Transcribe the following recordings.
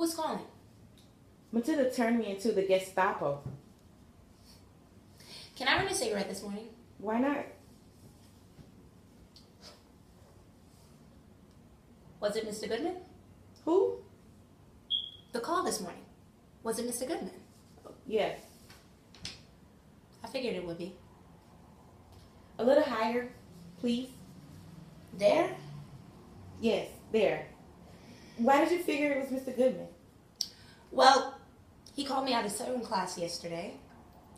was calling? Matilda turned me into the Gestapo. Can I run a cigarette this morning? Why not? Was it Mr. Goodman? Who? The call this morning. Was it Mr. Goodman? Yes. I figured it would be. A little higher, please. There? Yes, there. Why did you figure it was Mr. Goodman? Well, he called me out of sewing class yesterday.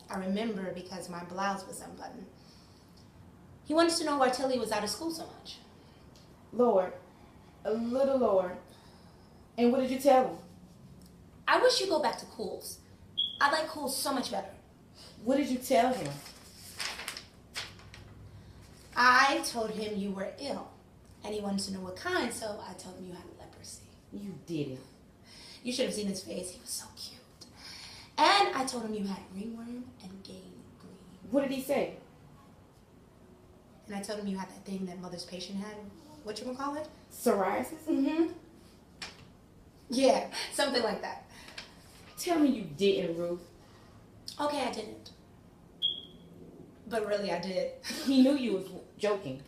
I remember because my blouse was unbuttoned. He wanted to know why Tilly was out of school so much. Lower. A little lower. And what did you tell him? I wish you go back to Cool's. I like Cool's so much better. What did you tell him? I told him you were ill, and he wanted to know what kind, so I told him you had leprosy. You didn't. You should have seen his face. He was so cute. And I told him you had ringworm and gangrene. What did he say? And I told him you had that thing that mother's patient had. Whatchamacallit? Psoriasis? Mm-hmm. Yeah, something like that. Tell me you didn't, Ruth. Okay, I didn't. But really, I did. He knew you was joking.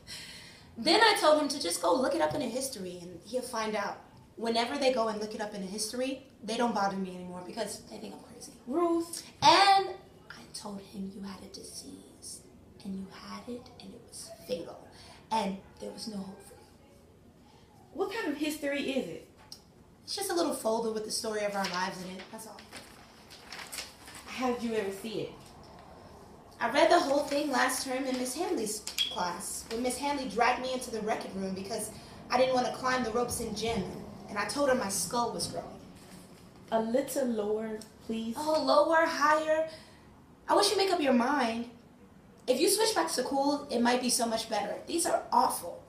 Then I told him to just go look it up in a history, and he'll find out. Whenever they go and look it up in a history, they don't bother me anymore because they think I'm crazy. Ruth. And I told him you had a disease, and you had it, and it was fatal, and there was no hope for you. What kind of history is it? It's just a little folder with the story of our lives in it, that's all. How did you ever see it? I read the whole thing last term in Miss Hanley's class, when Miss Hanley dragged me into the record room because I didn't want to climb the ropes in gym, and I told her my skull was growing. A little lower, please. Oh, lower, higher. I wish you'd make up your mind. If you switch back to Cool, it might be so much better. These are awful.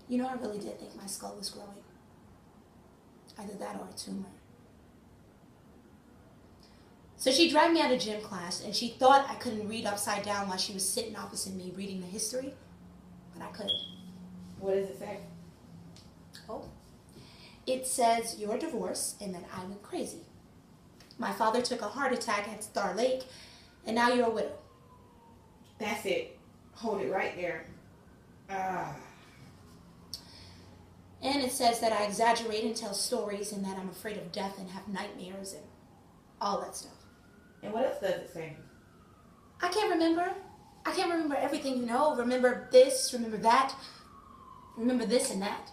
You know, I really did think my skull was growing. Either that or a tumor. So she dragged me out of gym class, and she thought I couldn't read upside down while she was sitting opposite me reading the history, but I could. What does it say? Oh. It says you're divorced and that I went crazy. My father took a heart attack at Star Lake, and now you're a widow. That's it. Hold it right there. And it says that I exaggerate and tell stories and that I'm afraid of death and have nightmares and all that stuff. And what else does it say? I can't remember. I can't remember everything, you know. Remember this, remember that, remember this and that.